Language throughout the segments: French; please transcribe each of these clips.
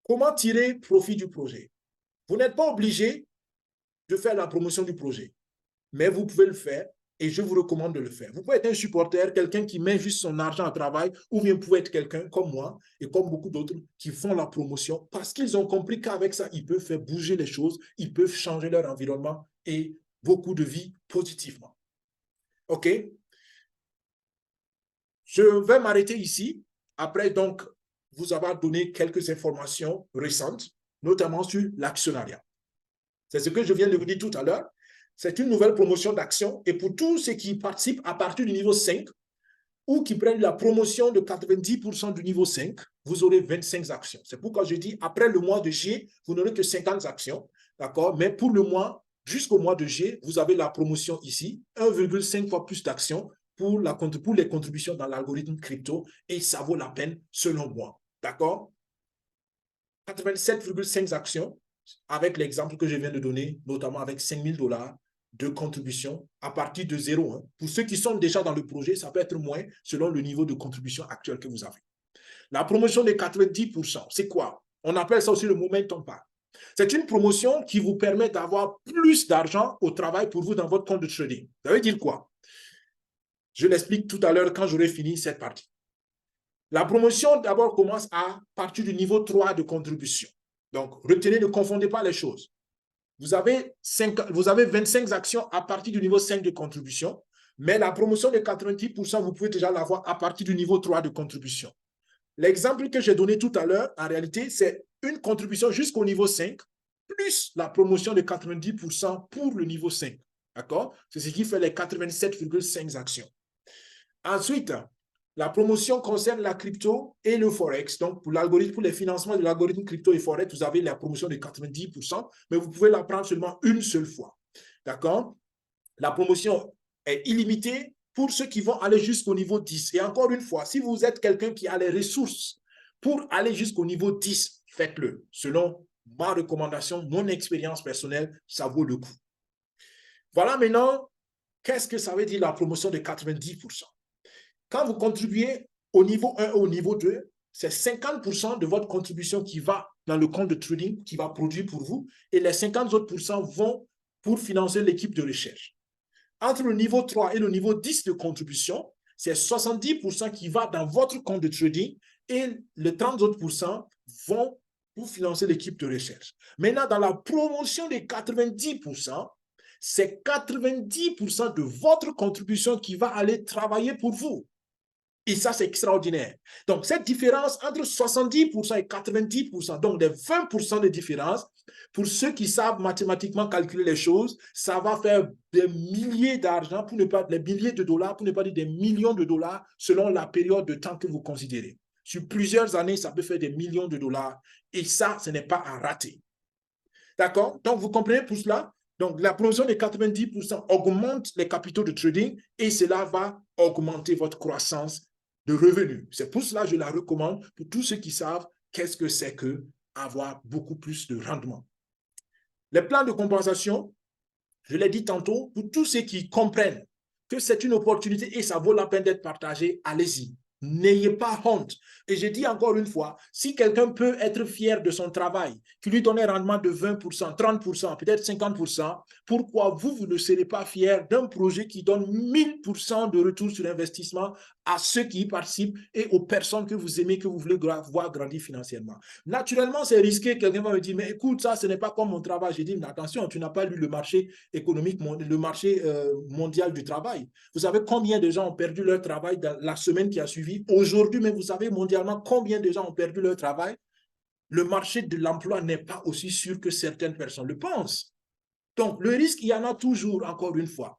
Comment tirer profit du projet? Vous n'êtes pas obligé de faire la promotion du projet, mais vous pouvez le faire et je vous recommande de le faire. Vous pouvez être un supporter, quelqu'un qui met juste son argent au travail, ou bien vous pouvez être quelqu'un comme moi et comme beaucoup d'autres qui font la promotion parce qu'ils ont compris qu'avec ça, ils peuvent faire bouger les choses, ils peuvent changer leur environnement et beaucoup de vie positivement. OK? Je vais m'arrêter ici. Après, donc, vous avoir donné quelques informations récentes, notamment sur l'actionnariat. C'est ce que je viens de vous dire tout à l'heure. C'est une nouvelle promotion d'action et pour tous ceux qui participent à partir du niveau 5 ou qui prennent la promotion de 90% du niveau 5, vous aurez 25 actions. C'est pourquoi je dis, après le mois de juillet, vous n'aurez que 50 actions, d'accord? Mais pour le mois, jusqu'au mois de juillet, vous avez la promotion ici, 1,5 fois plus d'actions pour les contributions dans l'algorithme crypto et ça vaut la peine selon moi, d'accord? 87,5 actions avec l'exemple que je viens de donner, notamment avec 5 000 $ de contribution à partir de 0. Hein. Pour ceux qui sont déjà dans le projet, ça peut être moins selon le niveau de contribution actuel que vous avez. La promotion des 90%, c'est quoi? On appelle ça aussi le momentum pack. C'est une promotion qui vous permet d'avoir plus d'argent au travail pour vous dans votre compte de trading. Ça veut dire quoi? Je l'explique tout à l'heure quand j'aurai fini cette partie. La promotion d'abord commence à partir du niveau 3 de contribution. Donc, retenez, ne confondez pas les choses. Vous avez 25 actions à partir du niveau 5 de contribution, mais la promotion de 90%, vous pouvez déjà l'avoir à partir du niveau 3 de contribution. L'exemple que j'ai donné tout à l'heure, en réalité, c'est une contribution jusqu'au niveau 5, plus la promotion de 90% pour le niveau 5. D'accord? C'est ce qui fait les 87,5 actions. Ensuite, la promotion concerne la crypto et le forex. Donc, pour l'algorithme, pour les financements de l'algorithme crypto et forex, vous avez la promotion de 90%, mais vous pouvez la prendre seulement une seule fois. D'accord? La promotion est illimitée pour ceux qui vont aller jusqu'au niveau 10. Et encore une fois, si vous êtes quelqu'un qui a les ressources pour aller jusqu'au niveau 10, faites-le. Selon ma recommandation, mon expérience personnelle, ça vaut le coup. Voilà maintenant, qu'est-ce que ça veut dire la promotion de 90%? Quand vous contribuez au niveau 1 ou au niveau 2, c'est 50% de votre contribution qui va dans le compte de trading, qui va produire pour vous, et les 50 autres vont pour financer l'équipe de recherche. Entre le niveau 3 et le niveau 10 de contribution, c'est 70% qui va dans votre compte de trading et les 30 autres vont pour financer l'équipe de recherche. Maintenant, dans la promotion des 90%, c'est 90% de votre contribution qui va aller travailler pour vous. Et ça, c'est extraordinaire. Donc, cette différence entre 70% et 90%, donc des 20% de différence, pour ceux qui savent mathématiquement calculer les choses, ça va faire des milliers d'argent, pour ne pas des milliers de dollars, pour ne pas dire des millions de dollars, selon la période de temps que vous considérez. Sur plusieurs années, ça peut faire des millions de dollars. Et ça, ce n'est pas à rater. D'accord? Donc, vous comprenez pour cela? Donc, la promotion de 90% augmente les capitaux de trading et cela va augmenter votre croissance de revenus. C'est pour cela que je la recommande pour tous ceux qui savent qu'est-ce que c'est que avoir beaucoup plus de rendement. Les plans de compensation, je l'ai dit tantôt, pour tous ceux qui comprennent que c'est une opportunité et ça vaut la peine d'être partagé, allez-y. N'ayez pas honte. Et je dis encore une fois, si quelqu'un peut être fier de son travail, qui lui donne un rendement de 20%, 30%, peut-être 50%, pourquoi vous ne serez pas fier d'un projet qui donne 1000% de retour sur investissement à ceux qui y participent et aux personnes que vous aimez, que vous voulez voir grandir financièrement? Naturellement, c'est risqué. Quelqu'un va me dire, mais écoute, ça, ce n'est pas comme mon travail. Je dis, mais attention, tu n'as pas lu le marché économique, le marché mondial du travail. Vous savez combien de gens ont perdu leur travail dans la semaine qui a suivi? Aujourd'hui, mais vous savez mondialement combien de gens ont perdu leur travail? Le marché de l'emploi n'est pas aussi sûr que certaines personnes le pensent. Donc, le risque, il y en a toujours, encore une fois.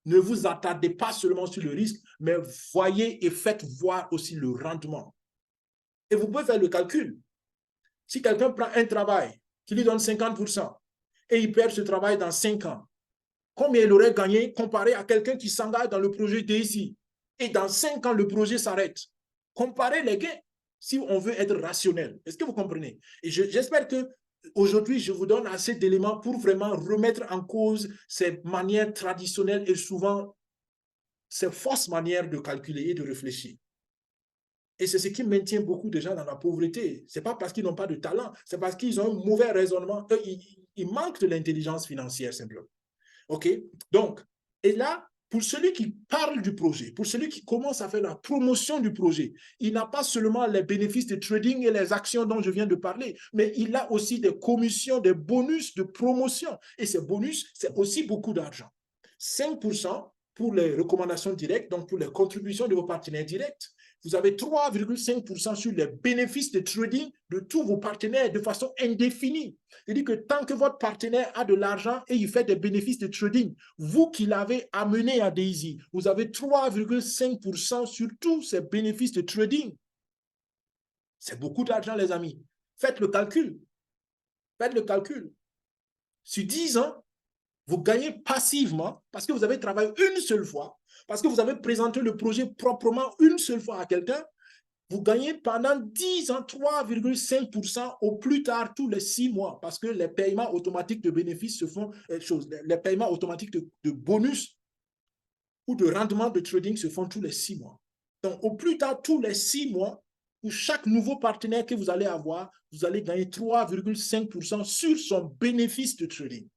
Ne vous attardez pas seulement sur le risque, mais voyez et faites voir aussi le rendement. Et vous pouvez faire le calcul. Si quelqu'un prend un travail qui lui donne 50% et il perd ce travail dans 5 ans, combien il aurait gagné comparé à quelqu'un qui s'engage dans le projet DSI et dans 5 ans, le projet s'arrête? Comparez les gains si on veut être rationnel. Est-ce que vous comprenez? Et j'espère que aujourd'hui, je vous donne assez d'éléments pour vraiment remettre en cause ces manières traditionnelles et souvent ces fausses manières de calculer et de réfléchir. Et c'est ce qui maintient beaucoup de gens dans la pauvreté. Ce n'est pas parce qu'ils n'ont pas de talent, c'est parce qu'ils ont un mauvais raisonnement. Ils manquent de l'intelligence financière, simplement. OK? Donc, et là, pour celui qui parle du projet, pour celui qui commence à faire la promotion du projet, il n'a pas seulement les bénéfices de trading et les actions dont je viens de parler, mais il a aussi des commissions, des bonus de promotion. Et ces bonus, c'est aussi beaucoup d'argent. 5% pour les recommandations directes, donc pour les contributions de vos partenaires directs. Vous avez 3,5% sur les bénéfices de trading de tous vos partenaires de façon indéfinie. C'est-à-dire que tant que votre partenaire a de l'argent et il fait des bénéfices de trading, vous qui l'avez amené à Daisy, vous avez 3,5% sur tous ces bénéfices de trading. C'est beaucoup d'argent, les amis. Faites le calcul. Faites le calcul. Sur 10 ans, vous gagnez passivement parce que vous avez travaillé une seule fois, parce que vous avez présenté le projet proprement une seule fois à quelqu'un. Vous gagnez pendant 10 ans 3,5% au plus tard tous les 6 mois parce que les paiements automatiques de bénéfices se font, les paiements automatiques de bonus ou de rendement de trading se font tous les 6 mois. Donc, au plus tard tous les 6 mois, pour chaque nouveau partenaire que vous allez avoir, vous allez gagner 3,5% sur son bénéfice de trading.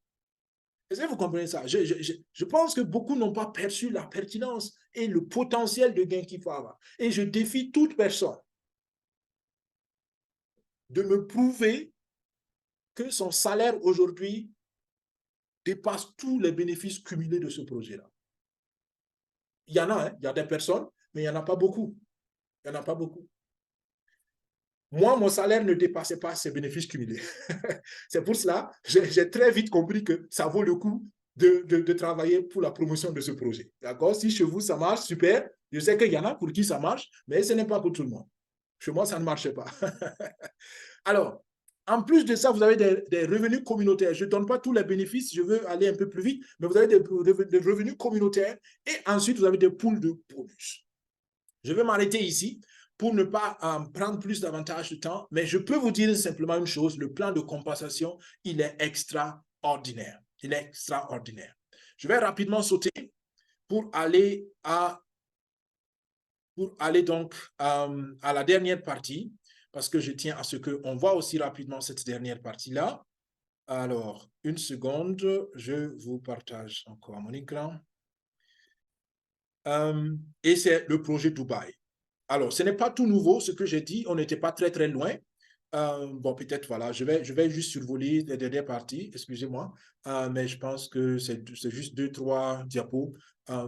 Est-ce que vous comprenez ça? Je pense que beaucoup n'ont pas perçu la pertinence et le potentiel de gain qu'il faut avoir. Et je défie toute personne de me prouver que son salaire aujourd'hui dépasse tous les bénéfices cumulés de ce projet-là. Il y en a, hein? Il y a des personnes, mais il n'y en a pas beaucoup. Il n'y en a pas beaucoup. Moi, mon salaire ne dépassait pas ces bénéfices cumulés. C'est pour cela que j'ai très vite compris que ça vaut le coup de travailler pour la promotion de ce projet. D'accord? Si chez vous, ça marche, super. Je sais qu'il y en a pour qui ça marche, mais ce n'est pas pour tout le monde. Chez moi, ça ne marchait pas. Alors, en plus de ça, vous avez des revenus communautaires. Je ne donne pas tous les bénéfices, je veux aller un peu plus vite, mais vous avez des revenus communautaires et ensuite, vous avez des pools de bonus. Je vais m'arrêter ici pour ne pas prendre plus davantage de temps, mais je peux vous dire simplement une chose, le plan de compensation, il est extraordinaire. Il est extraordinaire. Je vais rapidement sauter pour aller donc à la dernière partie, parce que je tiens à ce qu'on voit aussi rapidement cette dernière partie-là. Alors, une seconde, je vous partage encore mon écran. Et c'est le projet Dubaï. Alors, ce n'est pas tout nouveau, ce que j'ai dit, on n'était pas très, très loin. Bon, peut-être, voilà, je vais juste survoler les dernières parties, excusez-moi, mais je pense que c'est juste 2-3 diapos.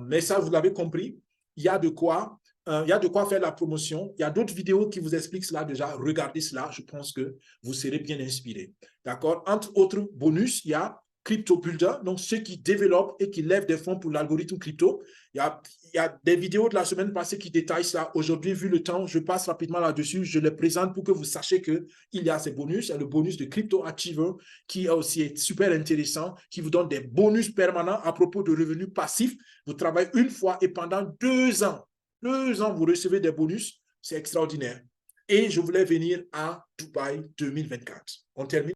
Mais ça, vous l'avez compris, il y a de quoi faire la promotion. Il y a d'autres vidéos qui vous expliquent cela déjà. Regardez cela, je pense que vous serez bien inspiré. D'accord? Entre autres bonus, il y a Crypto Builder, donc ceux qui développent et qui lèvent des fonds pour l'algorithme crypto. Il y a des vidéos de la semaine passée qui détaillent ça. Aujourd'hui, vu le temps, je passe rapidement là-dessus. Je les présente pour que vous sachiez qu'il y a ces bonus. Il y a le bonus de Crypto Achiever qui aussi est super intéressant, qui vous donne des bonus permanents à propos de revenus passifs. Vous travaillez une fois et pendant 2 ans, vous recevez des bonus. C'est extraordinaire. Et je voulais venir à Dubaï 2024. On termine.